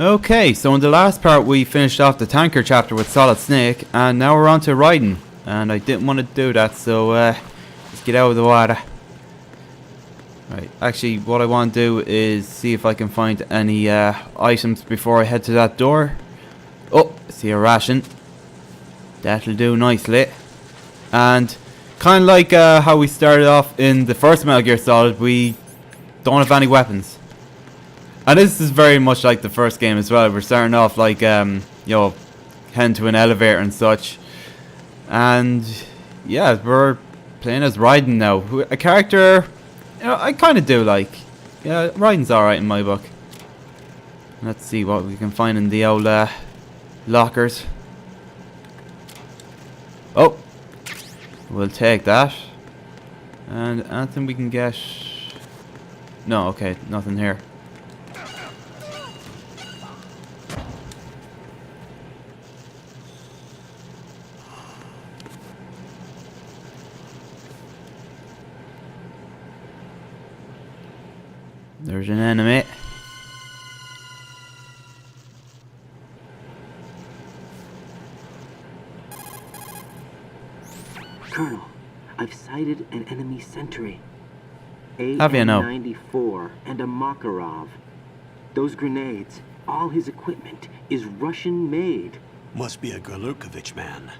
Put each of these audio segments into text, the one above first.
Okay, so in the last part we finished off the tanker chapter with Solid Snake, and now we're on to Raiden. And I didn't want to do that, so let's get out of the water. Right, actually what I want to do is see if I can find any items before I head to that door. Oh, I see a ration. That'll do nicely. And kind of like how we started off in the first Metal Gear Solid, we don't have any weapons. And this is very much like the first game as well. We're starting off like, you know, heading to an elevator and such. And yeah, we're playing as Raiden now. A character, you know, I kind of do like. Yeah, Raiden's alright in my book. Let's see what we can find in the old lockers. Oh, we'll take that. And anything we can get. No, okay, nothing here. There's an enemy. Colonel, I've sighted an enemy sentry. Have you now? AM-94 and a Makarov. Those grenades, all his equipment, is Russian-made. Must be a Gerlukovich man.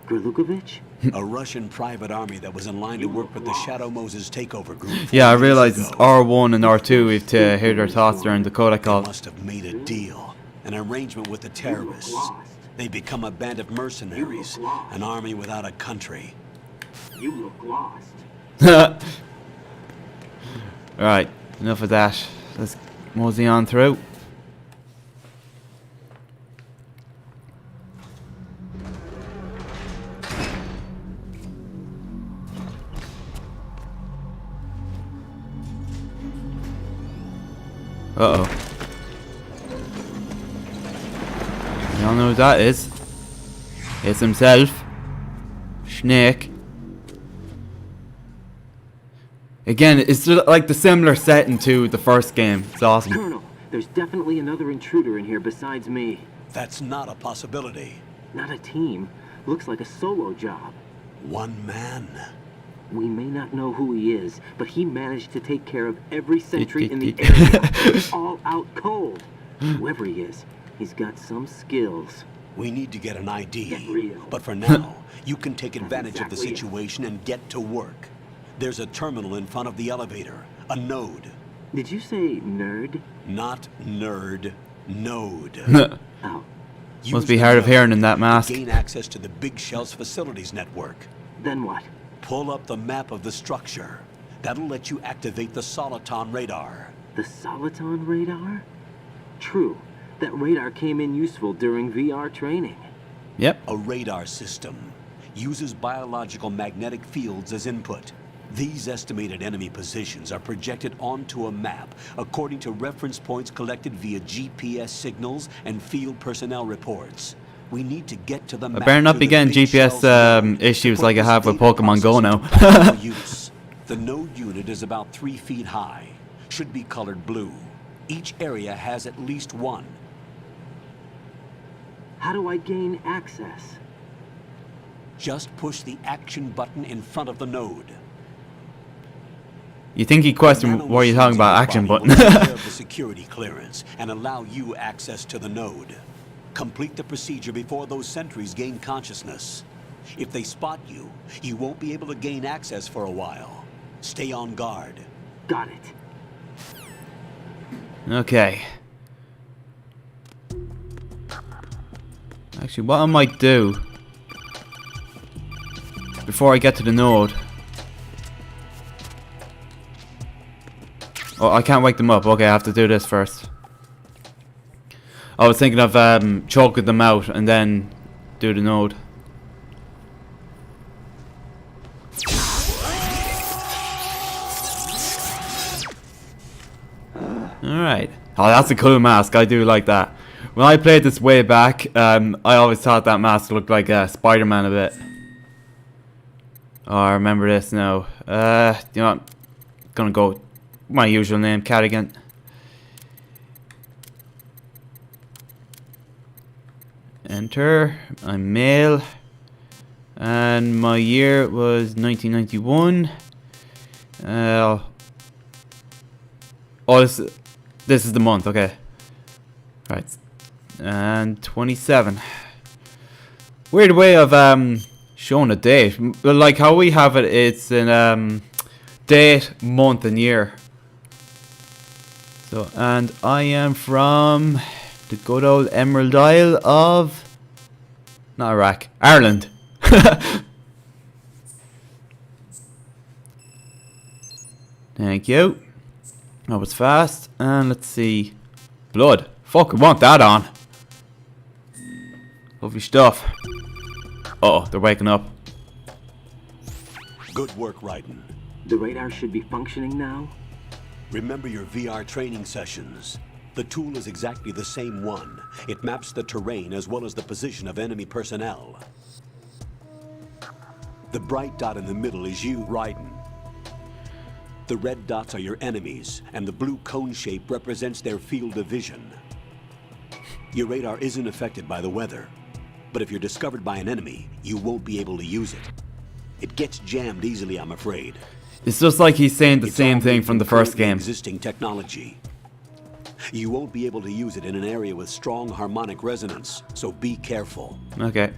Gerlukovich? A Russian private army that was in line to work with the Shadow Moses takeover group. Yeah, I realize it's R1 and R2. We have to hear their thoughts during the Coda call. They must have made a deal, an arrangement with the terrorists. They become a band of mercenaries, an army without a country. You look lost. Right, enough of that. Let's mosey on through. Uh-oh. Y'all know who that is. It's himself. Snake. Again, it's just like the similar setting to the first game. It's awesome. Colonel, there's definitely another intruder in here besides me. That's not a possibility. Not a team. Looks like a solo job. One man. We may not know who he is, but he managed to take care of every sentry in the area. All out cold. Whoever he is, he's got some skills. We need to get an Get ID. real. But for now, you can take advantage of the situation and get to work. There's a terminal in front of the elevator. A node. Did you say nerd? Not nerd. Node. Oh, Must be hard of hearing in that mask. Gain access to the Big Shell's facilities network. then what? Pull up the map of the structure. That'll let you activate the Soliton radar. The Soliton radar? True. That radar came in useful during VR training. Yep. A radar system uses biological magnetic fields as input. These estimated enemy positions are projected onto a map according to reference points collected via GPS signals and field personnel reports. We need to get to the map. I better not be getting GPS issues like I have with Pokemon Go now. The node unit is about 3 feet high. Should be colored blue. Each area has at least one. How do I gain access? Just push the action button in front of the node. You think he'd question what are you talking about, action button? Will take care of the security clearance and allow you access to the node. Complete the procedure before those sentries gain consciousness. If they spot you, you won't be able to gain access for a while. Stay on guard. Got it. Okay. Actually, what I might do before I get to the node. Oh, I can't wake them up. Okay, I have to do this first. I was thinking of choking them out and then do the node. Alright. Oh, that's a cool mask. I do like that. When I played this way back, I always thought that mask looked like Spider-Man a bit. Oh, I remember this now. You know what? I'm gonna go with my usual name, Cattigan. Enter. I'm male. And my year was 1991. Oh, this is the month, okay. Right. And 27. Weird way of showing a date. Like how we have it, it's in date, month, and year. So, and I am from the good old Emerald Isle of, not Iraq, Ireland. Thank you. That was fast. And let's see. Blood. Fuck, I want that on. Lovely stuff. Uh oh, they're waking up. Good work, Raiden. The radar should be functioning now. Remember your VR training sessions. The tool is exactly the same one. It maps the terrain as well as the position of enemy personnel. The bright dot in the middle is you, Raiden. The red dots are your enemies, and the blue cone shape represents their field of vision. Your radar isn't affected by the weather, but if you're discovered by an enemy, you won't be able to use it. It gets jammed easily, I'm afraid. It's just like he's saying the same thing from the first game. Existing technology. You won't be able to use it in an area with strong harmonic resonance, so be careful. Okay.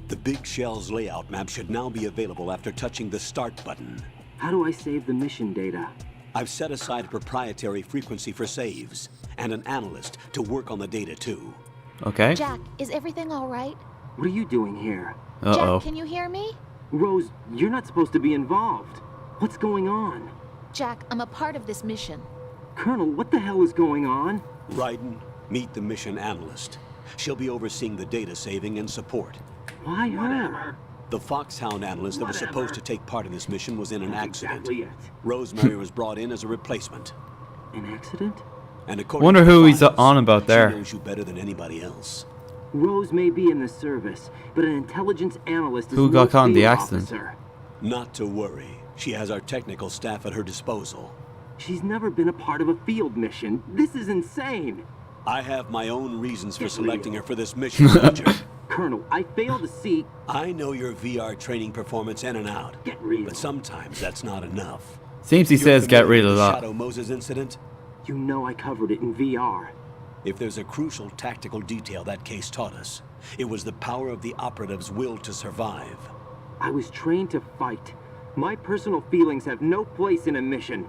The Big Shell's layout map should now be available after touching the start button. How do I save the mission data? I've set aside a proprietary frequency for saves, and an analyst to work on the data too. Okay. Jack, is everything all right? What are you doing here? Uh-oh. Jack, can you hear me? Rose, you're not supposed to be involved. What's going on? Jack, I'm a part of this mission. Colonel, what the hell is going on? Raiden, meet the mission analyst. She'll be overseeing the data saving and support. Why her? The Foxhound analyst that was supposed to take part in this mission was in an That's accident. exactly it. Rosemary was brought in as a replacement. An accident? And according Wonder to who he's files, on about there. She knows you better than anybody else. Rose may be in the service, but an intelligence analyst is Who got no caught in the field accident? officer. Not to worry. She has our technical staff at her disposal. She's never been a part of a field mission. This is insane. I have my own reasons for Get selecting real. her for this mission, Roger. Colonel, I fail to see. I know your VR training performance in and out, Get real. but sometimes that's not enough. Seems he You're says get familiar rid of with the that. Shadow Moses incident? You know I covered it in VR. If there's a crucial tactical detail that case taught us, it was the power of the operative's will to survive. I was trained to fight. My personal feelings have no place in a mission.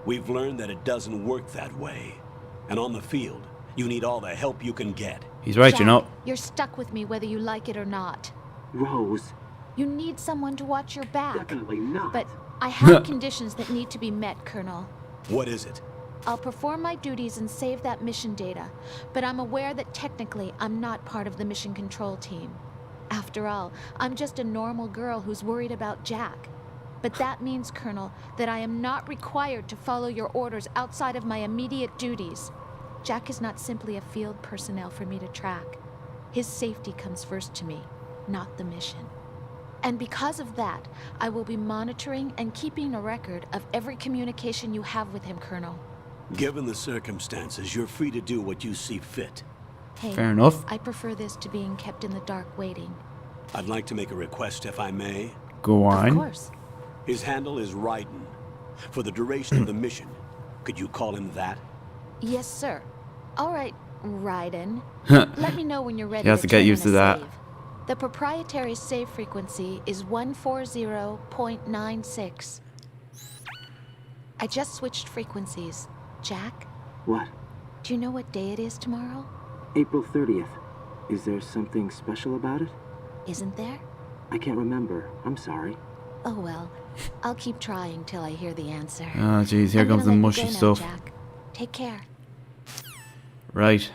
We've learned that it doesn't work that way. And on the field, you need all the help you can get. He's right, Jack, you know. you're stuck with me whether you like it or not. Rose, You need someone to watch your back. definitely not. But I have conditions that need to be met, Colonel. What is it? I'll perform my duties and save that mission data, but I'm aware that technically I'm not part of the mission control team. After all, I'm just a normal girl who's worried about Jack. But that means, Colonel, that I am not required to follow your orders outside of my immediate duties. Jack is not simply a field personnel for me to track. His safety comes first to me, not the mission. And because of that, I will be monitoring and keeping a record of every communication you have with him, Colonel. Given the circumstances, you're free to do what you see fit. Hey, Fair enough. I prefer this to being kept in the dark waiting. I'd like to make a request, if I may. Go Of on. course. His handle is Raiden. For the duration of the mission, could you call him that? Yes, sir. All right, Raiden. He Let me know when you're ready has to get turn in used a to that. save. The proprietary save frequency is 140.96. I just switched frequencies. Jack, What? do you know what day it is tomorrow? April 30th. Is there something special about it? Isn't there? I can't remember. I'm sorry. Oh well. I'll keep trying till I hear the answer. Oh, jeez, here I'm comes the gonna let you mushy go now, stuff. Jack. Take care. Right.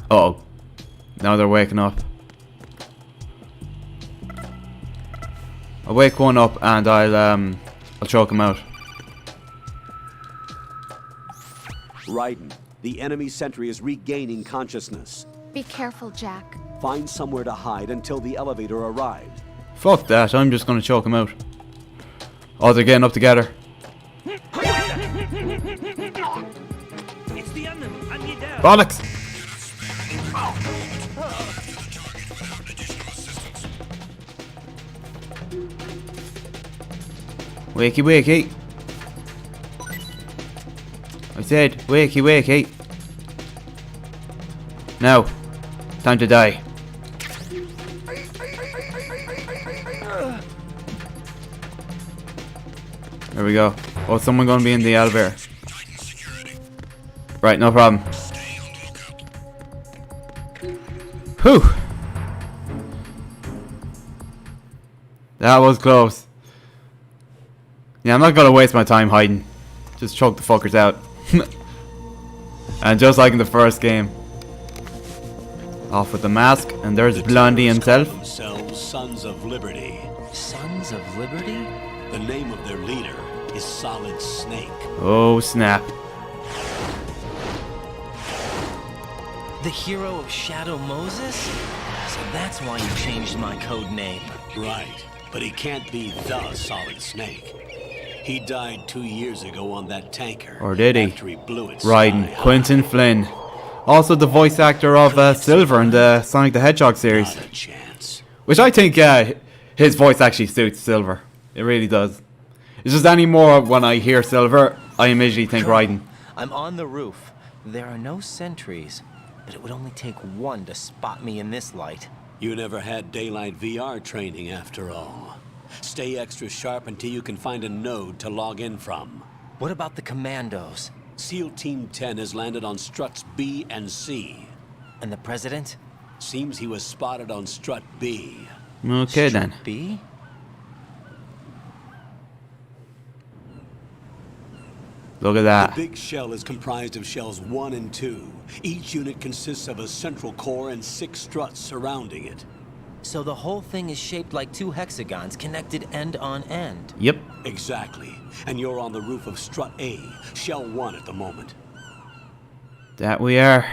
Uh-oh. Now they're waking up. I'll wake one up and I'll choke him out. Raiden, the enemy sentry is regaining consciousness. Be careful, Jack. Find somewhere to hide until the elevator arrives. Fuck that, I'm just gonna choke him out. Oh, they're getting up together. It's the enemy. I need help. Bollocks! Wakey, wakey. I said, wakey, wakey. Now, time to die. There we go. Oh, someone gonna be in the elevator. Right, no problem. Whew. That was close. Yeah, I'm not gonna waste my time hiding. Just choke the fuckers out. And just like in the first game. Off with the mask, and there's Blondie himself. Themselves Sons of Liberty. Sons of Liberty? The name of their leader is Solid Snake. Oh snap. The hero of Shadow Moses? So that's why you changed my code name. Right, but he can't be the Solid Snake. He died 2 years ago on that tanker. Or did he? After he blew it Raiden, sky high. Quentin Flynn. Also the voice actor of Silver in the Sonic the Hedgehog series. Not a chance. Which I think his voice actually suits Silver. It really does. It's just anymore when I hear Silver, I immediately think Raiden. I'm on the roof. There are no sentries, but it would only take one to spot me in this light. You never had daylight VR training after all. Stay extra sharp until you can find a node to log in from. What about the commandos? SEAL Team 10 has landed on struts B and C. And the president? Seems he was spotted on strut B. Okay then. B? Look at The that. big shell is comprised of shells 1 and 2. Each unit consists of a central core and 6 struts surrounding it. So the whole thing is shaped like 2 hexagons connected end on end. Yep. Exactly. And you're on the roof of strut A, shell 1 at the moment. That we are.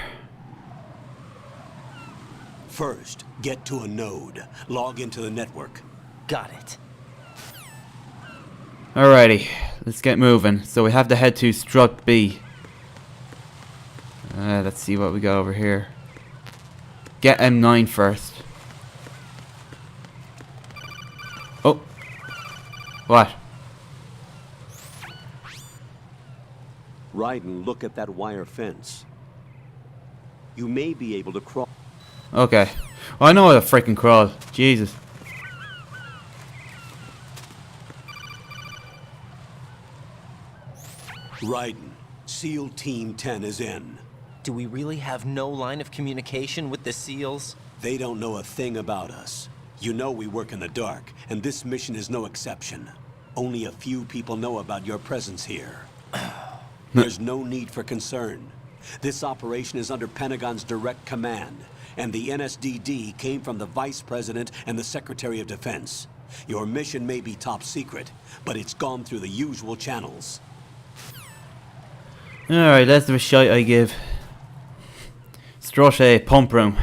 First, get to a node. Log into the network. Got it. Alrighty, let's get moving. So we have to head to strut B. Let's see what we got over here. Get M9 first. Oh. What? Raiden, look at that wire fence. You may be able to crawl. Okay. Well, I know how to freaking crawl. Jesus. Raiden, SEAL Team 10 is in. Do we really have no line of communication with the SEALs? They don't know a thing about us. You know we work in the dark, and this mission is no exception. Only a few people know about your presence here. There's no need for concern. This operation is under Pentagon's direct command, and the NSDD came from the Vice President and the Secretary of Defense. Your mission may be top secret, but it's gone through the usual channels. Alright, that's the shite I give. Strush a pump room.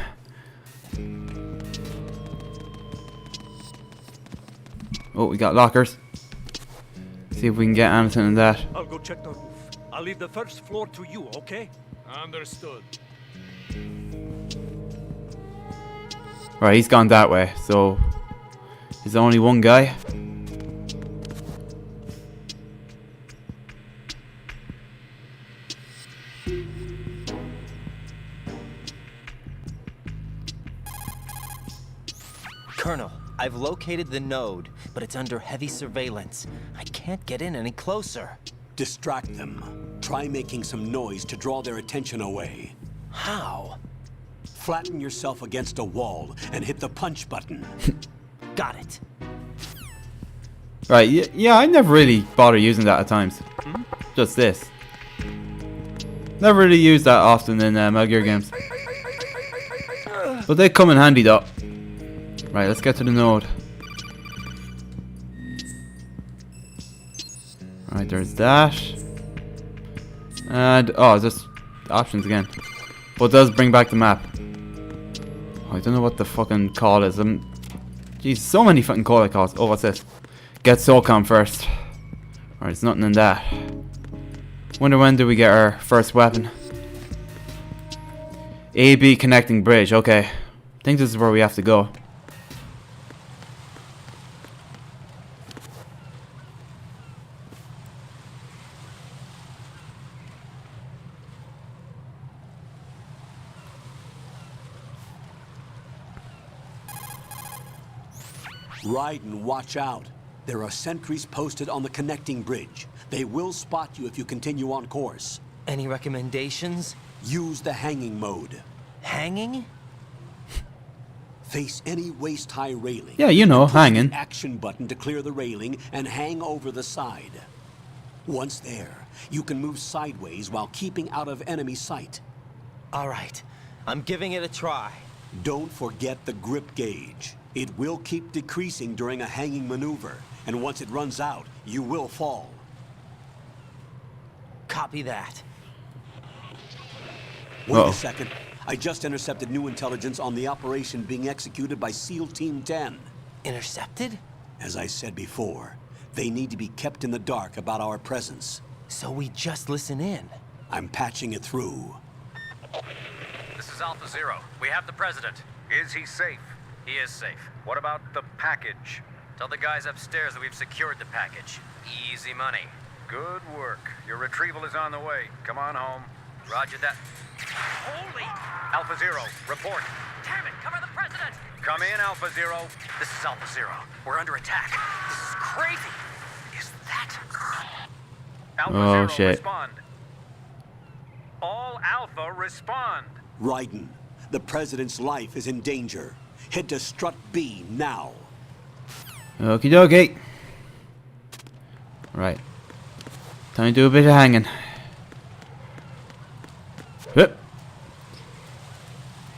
Oh, we got lockers. See if we can get anything in that. I'll go check the roof. I'll leave the first floor to you, okay? Understood. Right, he's gone that way, so there's only one guy. Colonel, I've located the node, but it's under heavy surveillance. I can't get in any closer. Distract them. Try making some noise to draw their attention away. How? Flatten yourself against a wall and hit the punch button. Got it. Right, yeah, I never really bother using that at times. Just this. Never really used that often in Metal Gear games. But they come in handy though. Right, let's get to the node. Right, there's that. And, oh, just options again. But it does bring back the map. Oh, I don't know what the fucking call is. Jeez, so many fucking call calls. Oh, what's this? Get SOCOM first. Alright, there's nothing in that. Wonder when do we get our first weapon? AB connecting bridge, okay. I think this is where we have to go. Raiden, watch out. There are sentries posted on the connecting bridge. They will spot you if you continue on course. Any recommendations? Use the hanging mode. Hanging? Face any waist-high railing. Yeah, you know, Push hanging. the action button to clear the railing and hang over the side. Once there, you can move sideways while keeping out of enemy sight. All right, I'm giving it a try. Don't forget the grip gauge. It will keep decreasing during a hanging maneuver, and once it runs out, you will fall. Copy that. Wait a second. I just intercepted new intelligence on the operation being executed by SEAL Team 10. Intercepted? As I said before, they need to be kept in the dark about our presence. So we just listen in. I'm patching it through. This is Alpha Zero. We have the president. Is he safe? He is safe. What about the package? Tell the guys upstairs that we've secured the package. Easy money. Good work. Your retrieval is on the way. Come on home. Roger that. Holy! Alpha Zero, report. Damn it, cover the president! Come in, Alpha Zero. This is Alpha Zero. We're under attack. This is crazy. Is that... Alpha Zero, shit. respond. All Alpha, respond. Raiden, the president's life is in danger. Head to Strut B now. Okie dokie. Right. Time to do a bit of hanging. Hup.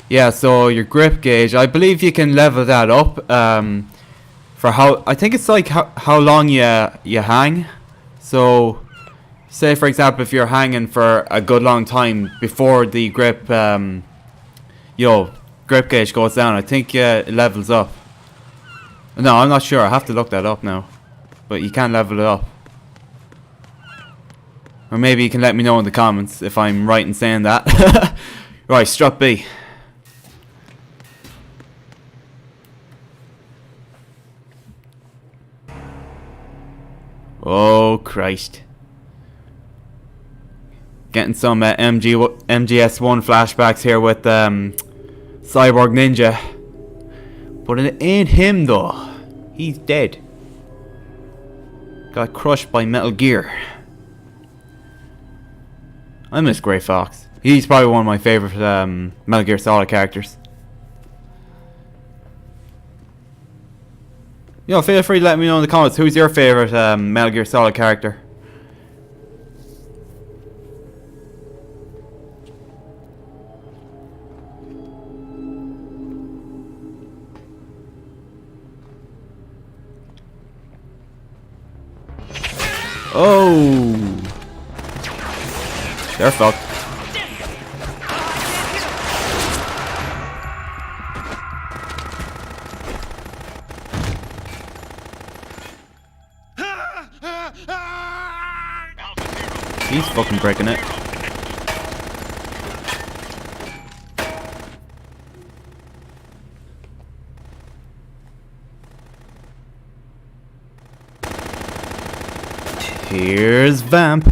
Yeah, so your grip gauge, I believe you can level that up for how, I think it's like how long you hang. So say for example if you're hanging for a good long time before the grip grip gauge goes down, I think it levels up. No, I'm not sure, I have to look that up now. But you can level it up. Or maybe you can let me know in the comments if I'm right in saying that. Right, Strut B. Oh Christ. Getting some MGS1 flashbacks here with Cyborg Ninja. But it ain't him though. He's dead. Got crushed by Metal Gear. I miss Grey Fox. He's probably one of my favourite Metal Gear Solid characters. You know, feel free to let me know in the comments who's your favourite Metal Gear Solid character. Oh, they're fucked. He's fucking breaking it. Here's Vamp.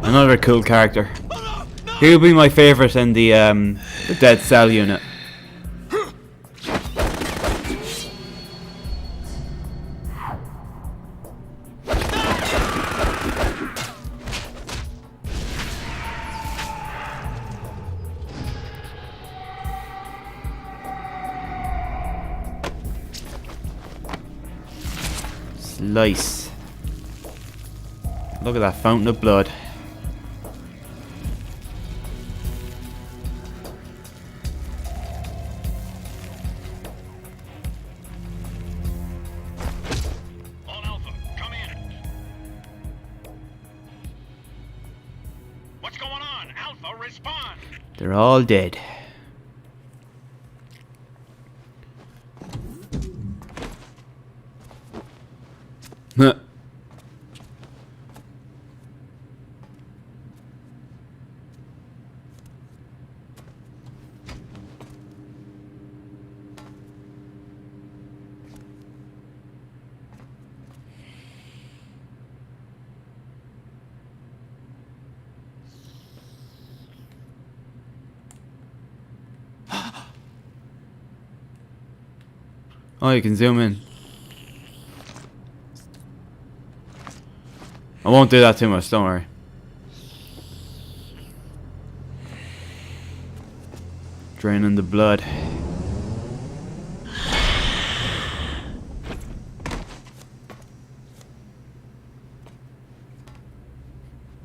Another cool character. He'll be my favorite in the Dead Cell unit. Slice. Look at that fountain of blood. All Alpha, come in. What's going on? Alpha, respond. They're all dead. Huh. Oh, you can zoom in. I won't do that too much, don't worry. Draining the blood.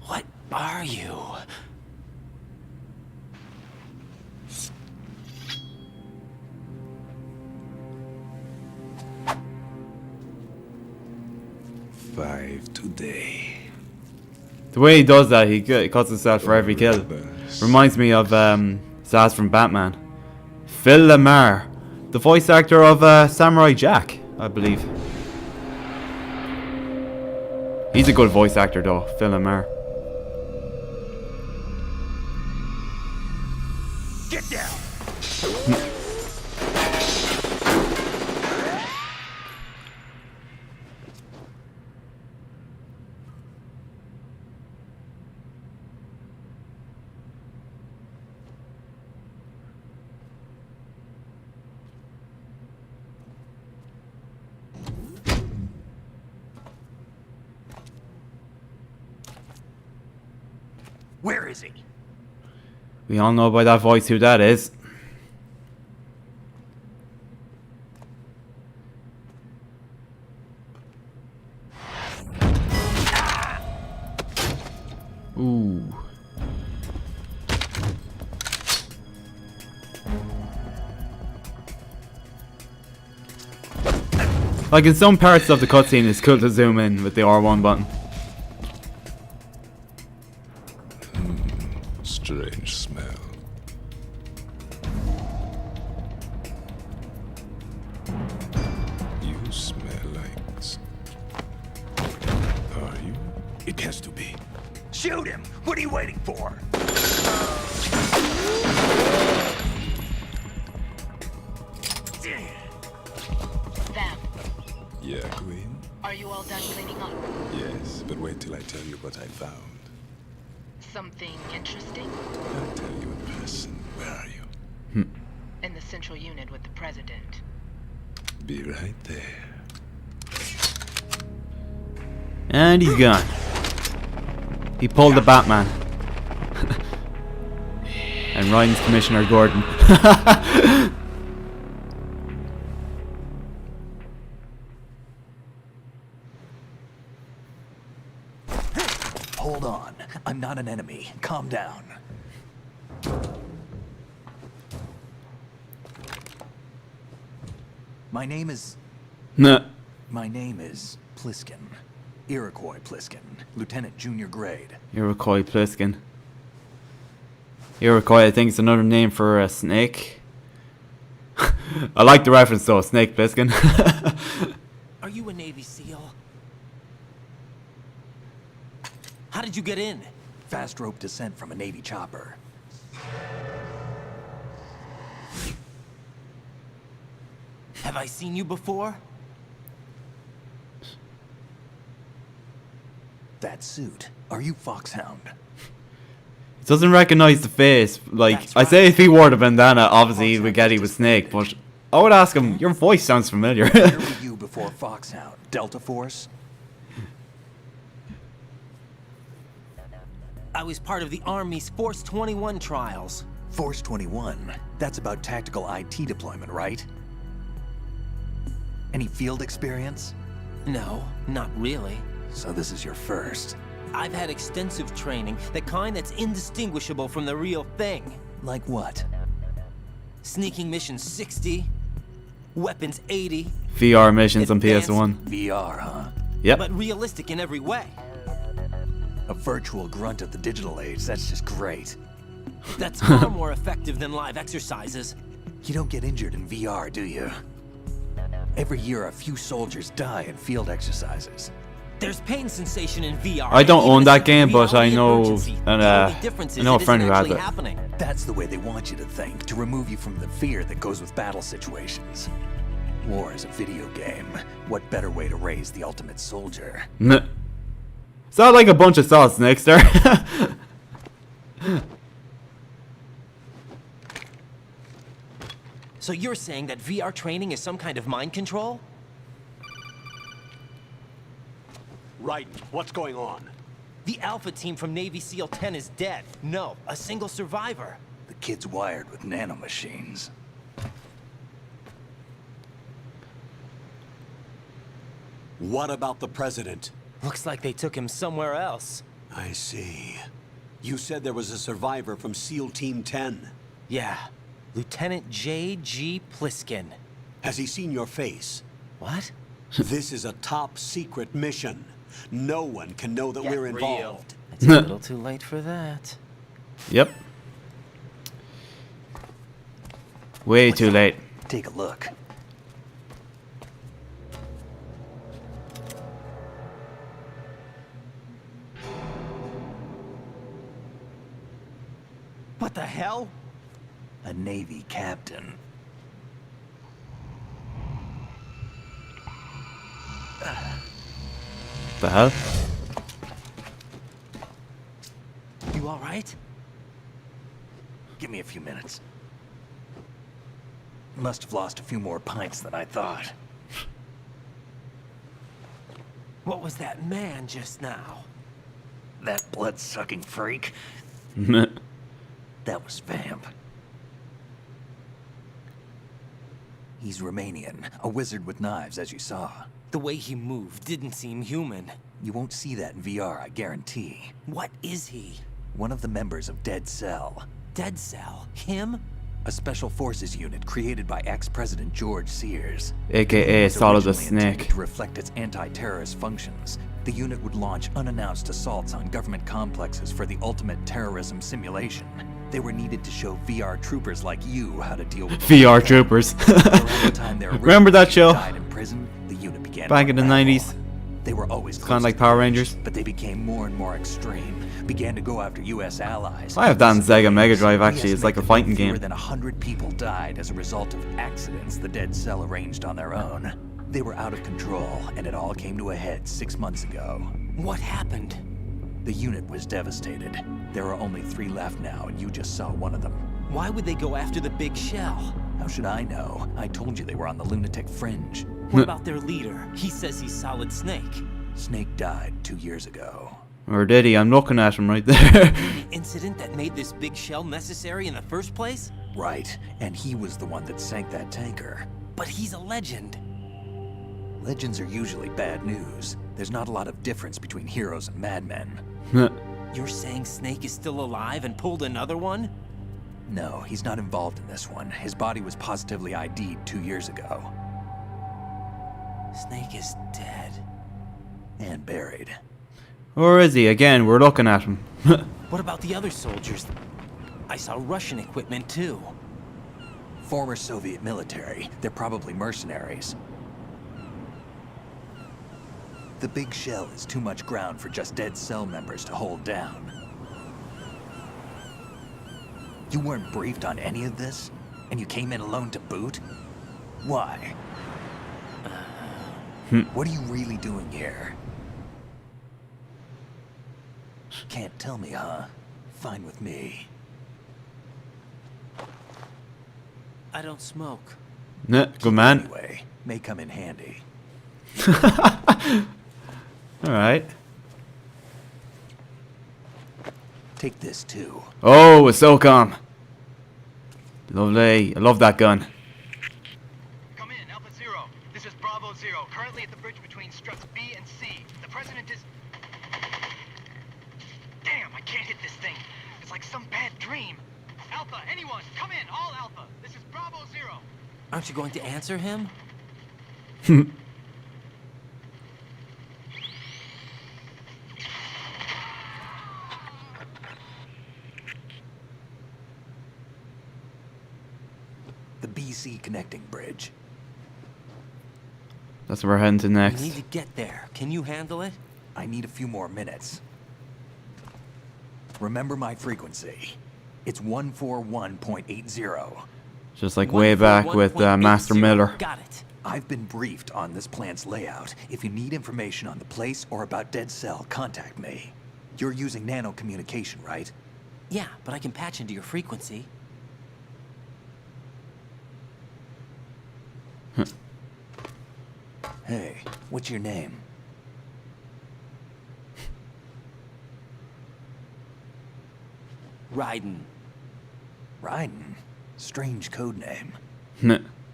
What are you? Five today. The way he does that, he cuts himself for every kill. Reminds me of Zaz from Batman. Phil Lamar, the voice actor of Samurai Jack, I believe. He's a good voice actor though, Phil Lamar. Get down! Where is he? We all know by that voice who that is. Ooh. Like in some parts of the cutscene, it's cool to zoom in with the R1 button. Strange smell. You smell like... Are you? It has to be. Shoot him! What are you waiting for? Sam, Yeah, Queen? are you all done cleaning up? Yes, but wait till I tell you what I found. Something interesting? I'll tell you in person. Where are you? In the central unit with the president. Be right there. And he's gone. He pulled the Batman. And Ryan's Commissioner Gordon. Hold on. I'm not an enemy. Calm down. My name is Pliskin. Iroquois Pliskin. Lieutenant Junior Grade. Iroquois Pliskin. Iroquois, I think it's another name for a snake. I like the reference though, Snake Pliskin. Are you a Navy SEAL? How did you get in? Fast rope descent from a Navy chopper. Have I seen you before? That suit. Are you Foxhound? Doesn't recognize the face. Like, That's I say right. if he wore the bandana, obviously he would get he was Snake, but I would ask him, your voice sounds familiar. Where were you before Foxhound? Delta Force? I was part of the Army's Force 21 trials. Force 21. That's about tactical IT deployment, right? Any field experience? No, not really. So this is your first. I've had extensive training, the kind that's indistinguishable from the real thing. Like what? Sneaking mission 60, weapons 80, VR missions on Advanced PS1. VR, huh? Yep. but realistic in every way. A virtual grunt of the digital age, that's just great. That's far more effective than live exercises. You don't get injured in VR, do you? Every year, a few soldiers die in field exercises. There's pain sensation in VR. I don't and even own a that sense of game, but I reality and know urgency. and, The only difference I is know a it friend isn't who has actually it. happening. That's the way they want you to think, to remove you from the fear that goes with battle situations. War is a video game. What better way to raise the ultimate soldier? Sound like a bunch of solid snakes there. So you're saying that VR training is some kind of mind control? Right. What's going on? The Alpha team from Navy SEAL 10 is dead. No, a single survivor. The kid's wired with nanomachines. What about the president? Looks like they took him somewhere else. I see. You said there was a survivor from SEAL Team 10. Yeah, Lieutenant J.G. Pliskin. Has he seen your face? What? This is a top secret mission. No one can know that Get we're real. involved. It's a little too late for that. Yep. Way too late. Take a look. What the hell? A Navy captain. The hell? You all right? Give me a few minutes. Must have lost a few more pints than I thought. What was that man just now? That blood-sucking freak? That was Vamp. He's Romanian, a wizard with knives, as you saw. The way he moved didn't seem human. You won't see that in VR, I guarantee. What is he? One of the members of Dead Cell. Dead Cell? Him? A special forces unit created by ex-President George Sears. AKA Solid the Snake. To reflect its anti-terrorist functions, the unit would launch unannounced assaults on government complexes for the ultimate terrorism simulation. They were needed to show VR troopers like you how to deal with VR troopers. Remember that show? Died in prison, the unit began back in the 90s. They were always kind of like Power Rangers, but they became more and more extreme. Began to go after U.S. allies. I have that on Sega Mega Drive. Actually, it's like a fighting game. More than 100 people died as a result of accidents the Dead Cell arranged on their own. They were out of control, and it all came to a head 6 months ago. What happened? The unit was devastated. There are only 3 left now, and you just saw one of them. Why would they go after the big shell? How should I know? I told you they were on the lunatic fringe. What about their leader? He says he's Solid Snake. Snake died 2 years ago. Or did he? I'm looking at him right there. The incident that made this big shell necessary in the first place? Right, and he was the one that sank that tanker. But he's a legend. Legends are usually bad news. There's not a lot of difference between heroes and madmen. You're saying Snake is still alive and pulled another one? No, he's not involved in this one. His body was positively ID'd 2 years ago. Snake is dead. And buried. Or is he? Again, we're looking at him. What about the other soldiers? I saw Russian equipment too. Former Soviet military. They're probably mercenaries. The big shell is too much ground for just Dead Cell members to hold down. You weren't briefed on any of this? And you came in alone to boot? Why? What are you really doing here? Can't tell me, huh? Fine with me. I don't smoke. Good man. Anyway, may come in handy. Alright. Take this too. Oh, it's so calm. Lovely. I love that gun. Come in, Alpha Zero. This is Bravo Zero. Currently at the bridge between struts B and C. The president is... Damn, I can't hit this thing. It's like some bad dream. Alpha, anyone, come in, all Alpha. This is Bravo Zero. Aren't you going to answer him? The BC connecting bridge. That's where we're heading to next. We need to get there. Can you handle it? I need a few more minutes. Remember my frequency. It's 141.80. Just like way back with Master Miller. Got it. I've been briefed on this plant's layout. If you need information on the place or about Dead Cell, contact me. You're using nano communication, right? Yeah, but I can patch into your frequency. Hey, what's your name? Raiden. Raiden? Strange code name.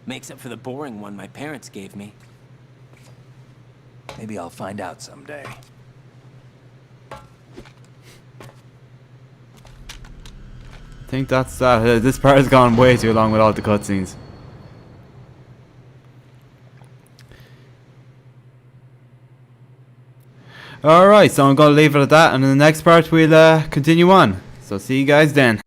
Makes up for the boring one my parents gave me. Maybe I'll find out someday. I think that's that. This part has gone way too long with all the cutscenes. Alright, so I'm going to leave it at that, and in the next part we'll continue on. So see you guys then.